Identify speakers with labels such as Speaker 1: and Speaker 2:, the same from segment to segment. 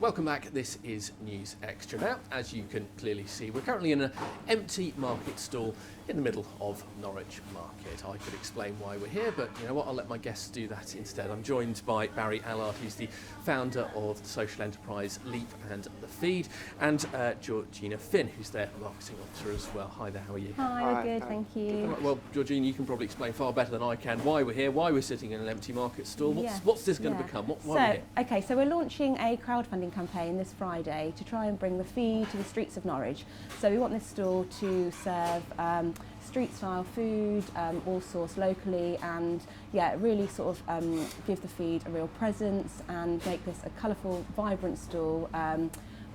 Speaker 1: Welcome back. This is News Extra. Now, as you can clearly see, we're currently in an empty market stall in the middle of Norwich Market. I could explain why we're here, but you know what, I'll let my guests do that instead. I'm joined by Barry Allard, who's the founder of the social enterprise Leap and The Feed, and Georgina Finn, who's their marketing officer as well. Hi there, how are you?
Speaker 2: Hi, we're good, thank you.
Speaker 1: Well, Georgina, you can probably explain far better than I can why we're here, why we're sitting in an empty market stall. What's this going to become? Why are we here?
Speaker 2: Okay, so we're launching a crowdfunding campaign this Friday to try and bring the feed to the streets of Norwich. So we want this stall to serve street-style food, all sourced locally, and really sort of give the feed a real presence and make this a colourful, vibrant stall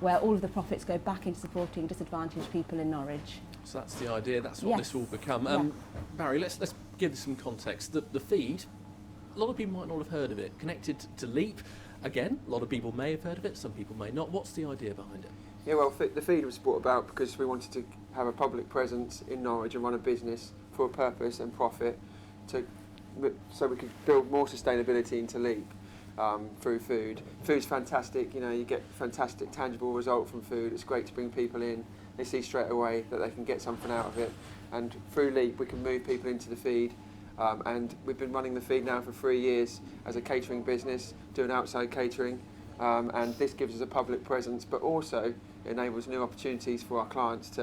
Speaker 2: where all of the profits go back into supporting disadvantaged people in Norwich.
Speaker 1: So that's the idea. That's what this will become. Barry, let's give this some context. The feed, a lot of people might not have heard of it. Connected to Leap. Again, a lot of people may have heard of it, some people may not. What's the idea behind it?
Speaker 3: Yeah, well, the feed was brought about because we wanted to have a public presence in Norwich and run a business for a purpose and profit, so we could build more sustainability into Leap through food. Food's fantastic, you know, you get fantastic tangible result from food. It's great to bring people in. They see straight away that they can get something out of it. And through Leap, we can move people into the feed. And we've been running the feed now for 3 years as a catering business, doing outside catering, and this gives us a public presence, but also enables new opportunities for our clients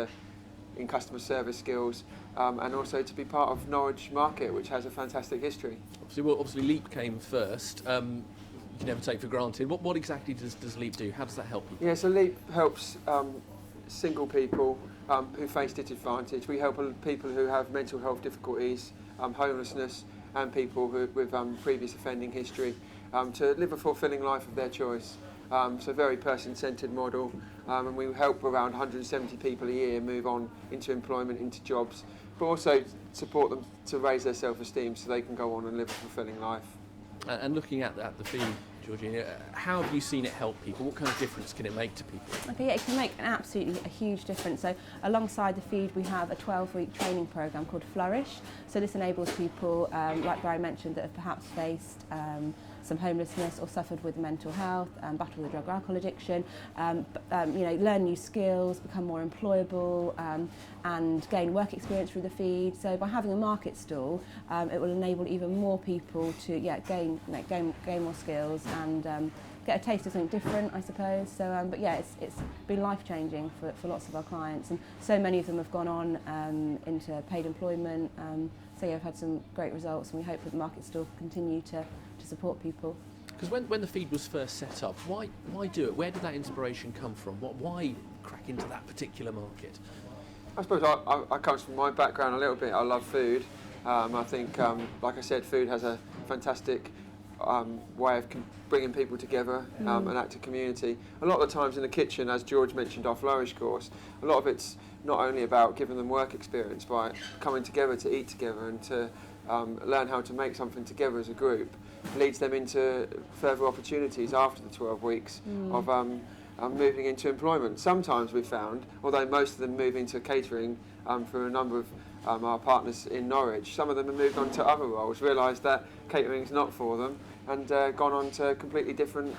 Speaker 3: in customer service skills, and also to be part of Norwich Market, which has a fantastic history.
Speaker 1: Obviously Leap came first. You can never take for granted. What exactly does Leap do? How does that help people?
Speaker 3: Yeah, so Leap helps single people who face disadvantage. We help people who have mental health difficulties, homelessness, and people with previous offending history to live a fulfilling life of their choice. So very person-centred model, and we help around 170 people a year move on into employment, into jobs, but also support them to raise their self-esteem so they can go on and live a fulfilling life.
Speaker 1: And looking at the feed, Georgina, how have you seen it help people? What kind of difference can it make to people?
Speaker 2: Okay, yeah, it can make a huge difference. So alongside the feed, we have a 12-week training programme called Flourish. So this enables people, like Barry mentioned, that have perhaps faced some homelessness or suffered with mental health, battle with drug or alcohol addiction, learn new skills, become more employable, and gain work experience through the feed. So by having a market stall, it will enable even more people to gain more skills and get a taste of something different, I suppose. So, it's been life-changing for lots of our clients, and so many of them have gone on into paid employment. We've had some great results, and we hope that the market stall will continue to support people.
Speaker 1: Because when the feed was first set up, why do it? Where did that inspiration come from? Why crack into that particular market?
Speaker 3: I suppose I come from my background a little bit. I love food. I think, like I said, food has a fantastic way of bringing people together and act a community. A lot of the times in the kitchen, as George mentioned, our Flourish course, a lot of it's not only about giving them work experience by coming together to eat together and to learn how to make something together as a group, leads them into further opportunities after the 12 weeks of moving into employment. Sometimes we've found, although most of them move into catering for a number of our partners in Norwich, some of them have moved on to other roles, realised that catering is not for them, and gone on to completely different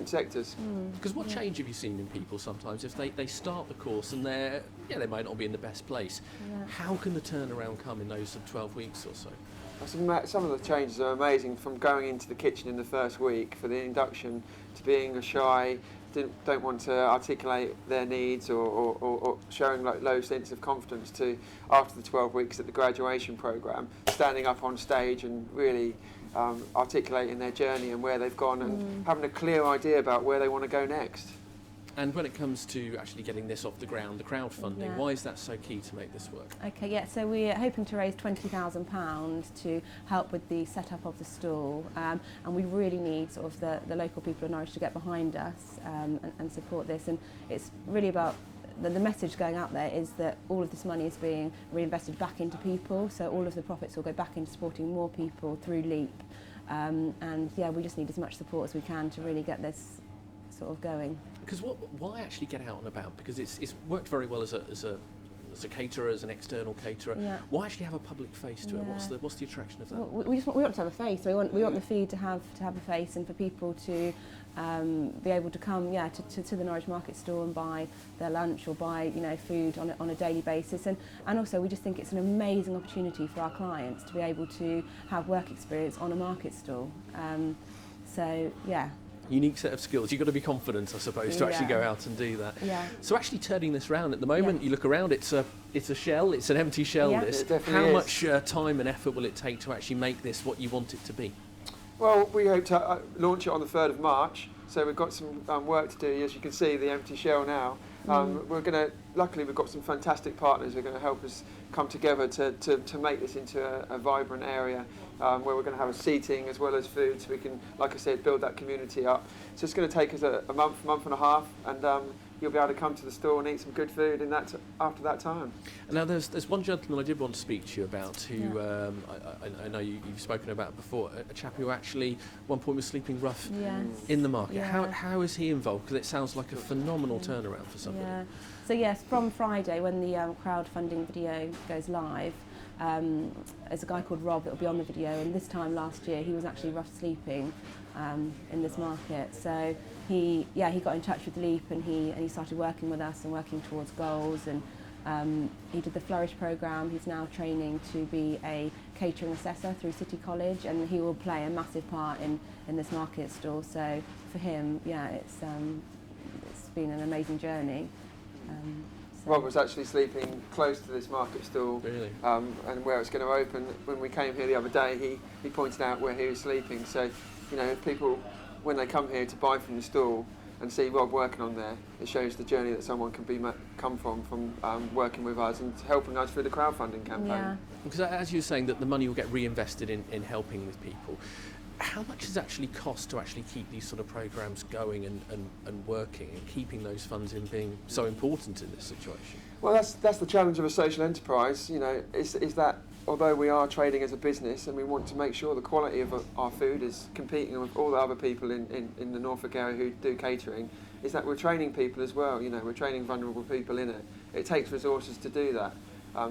Speaker 3: sectors.
Speaker 1: Because what change have you seen in people sometimes if they start the course and they might not be in the best place? How can the turnaround come in those 12 weeks or so?
Speaker 3: Some of the changes are amazing, from going into the kitchen in the first week for the induction to being shy, don't want to articulate their needs or showing like low sense of confidence, to after the 12 weeks at the graduation programme, standing up on stage and really articulating their journey and where they've gone and having a clear idea about where they want to go next.
Speaker 1: And when it comes to actually getting this off the ground, the crowdfunding, why is that so key to make this work?
Speaker 2: Okay, so we're hoping to raise £20,000 to help with the setup of the stall, and we really need sort of the local people of Norwich to get behind us and support this. And it's really about the message going out there is that all of this money is being reinvested back into people, so all of the profits will go back into supporting more people through Leap. We just need as much support as we can to really get this sort of going.
Speaker 1: Because why actually get out and about? Because it's worked very well as a as a caterer, as an external caterer.
Speaker 2: Yeah.
Speaker 1: Why actually have a public face to it?
Speaker 2: Yeah.
Speaker 1: What's the attraction of that?
Speaker 2: Well, we want to have a face. We want the feed to have a face, and for people to be able to come to the Norwich Market stall and buy their lunch or buy food on a daily basis, and also we just think it's an amazing opportunity for our clients to be able to have work experience on a market stall. So yeah.
Speaker 1: Unique set of skills. You've got to be confident, I suppose, to actually go out and do that.
Speaker 2: Yeah.
Speaker 1: So actually turning this round at the moment, you look around, it's a shell, it's an empty shell.
Speaker 2: Yeah.
Speaker 1: This.
Speaker 3: It definitely
Speaker 1: How
Speaker 3: is.
Speaker 1: much time and effort will it take to actually make this what you want it to be?
Speaker 3: Well, we hope to launch it on the 3rd of March, so we've got some work to do. As you can see, the empty shell now. Luckily we've got some fantastic partners who are going to help us come together to make this into a vibrant area where we're going to have a seating as well as food, so we can, like I said, build that community up. So it's going to take us a month and a half, and you'll be able to come to the store and eat some good food in that after that time.
Speaker 1: And now there's one gentleman I did want to speak to you about who I know you've spoken about before, a chap who actually at one point was sleeping rough in the market.
Speaker 2: Yeah.
Speaker 1: How is he involved? Because it sounds like a phenomenal turnaround for somebody.
Speaker 2: Yeah. So yes, from Friday when the crowdfunding video goes live, there's a guy called Rob that will be on the video, and this time last year he was actually rough sleeping in this market. So he got in touch with Leap, and he started working with us and working towards goals, and he did the Flourish programme. He's now training to be a catering assessor through City College, and he will play a massive part in this market stall. So for him, it's been an amazing journey.
Speaker 3: Rob was actually sleeping close to this market stall,
Speaker 1: Really?
Speaker 3: and where it's going to open. When we came here the other day, he pointed out where he was sleeping. So, if people, when they come here to buy from the stall and see Rob working on there, it shows the journey that someone can come from working with us and helping us through the crowdfunding campaign.
Speaker 2: Yeah.
Speaker 1: Because as you were saying, that the money will get reinvested in helping with people. How much does it actually cost to actually keep these sort of programmes going and working, and keeping those funds in being so important in this situation?
Speaker 3: Well, that's the challenge of a social enterprise. Is that although we are trading as a business and we want to make sure the quality of our food is competing with all the other people in the Norfolk area who do catering, is that we're training people as well. We're training vulnerable people in it. It takes resources to do that,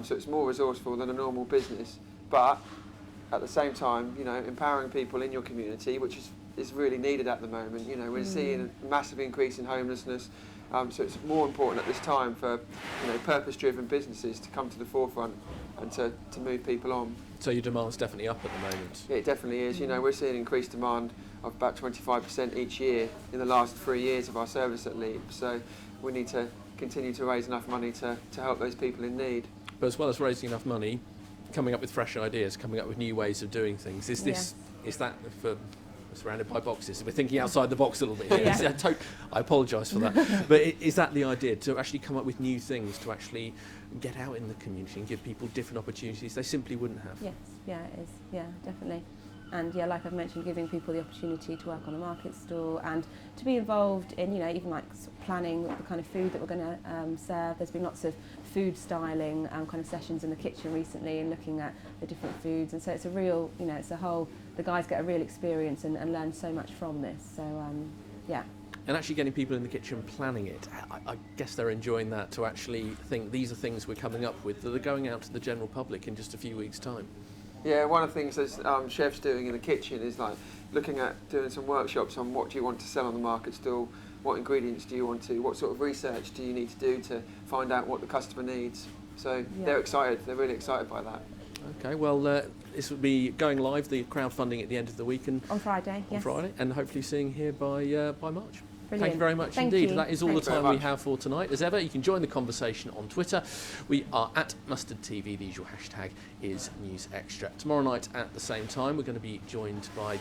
Speaker 3: so it's more resourceful than a normal business, but at the same time, empowering people in your community, which is really needed at the moment. We're seeing a massive increase in homelessness, so it's more important at this time for purpose-driven businesses to come to the forefront and to move people on.
Speaker 1: So your demand's definitely up at the moment.
Speaker 3: It definitely is. We're seeing increased demand of about 25% each year in the last 3 years of our service at Leap. So we need to continue to raise enough money to help those people in need.
Speaker 1: But as well as raising enough money, coming up with fresh ideas, coming up with new ways of doing things. Is that for surrounded by boxes? We're thinking outside the box a little bit here. I apologise for that. But is that the idea, to actually come up with new things, to actually get out in the community and give people different opportunities they simply wouldn't have?
Speaker 2: Yes, it is. Yeah, definitely. And like I've mentioned, giving people the opportunity to work on a market stall and to be involved in, even like sort of planning the kind of food that we're going to serve. There's been lots of food styling kind of sessions in the kitchen recently, and looking at the different foods. And so it's a real, the guys get a real experience and learn so much from this. So,
Speaker 1: And actually getting people in the kitchen planning it, I guess they're enjoying that, to actually think these are things we're coming up with that are going out to the general public in just a few weeks' time.
Speaker 3: Yeah, one of the things that chefs doing in the kitchen is like looking at doing some workshops on what do you want to sell on the market stall, what ingredients do you want to, what sort of research do you need to do to find out what the customer needs. So they're excited, they're really excited by that.
Speaker 1: Okay, well, this will be going live, the crowdfunding, at the end of the week, and
Speaker 2: on Friday,
Speaker 1: and hopefully seeing here by March.
Speaker 2: Brilliant.
Speaker 1: Thank you very much
Speaker 2: Thank
Speaker 1: indeed.
Speaker 2: you.
Speaker 1: That is all
Speaker 2: Thank
Speaker 1: the time we have for tonight. As ever, you can join the conversation on Twitter. We are at Mustard TV. The usual hashtag is News Extra. Tomorrow night at the same time, we're going to be joined by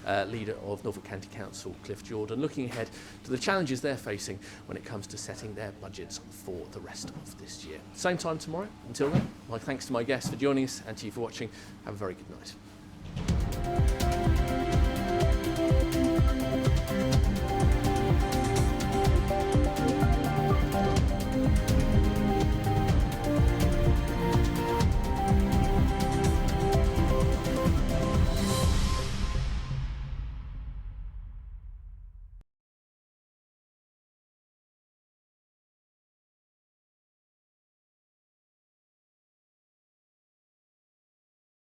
Speaker 1: the leader of Norfolk County Council, Cliff Jordan, looking ahead to the challenges they're facing when it comes to setting their budgets for the rest of this year. Same time tomorrow. Until then, my thanks to my guests for joining us, and to you for watching. Have a very good night.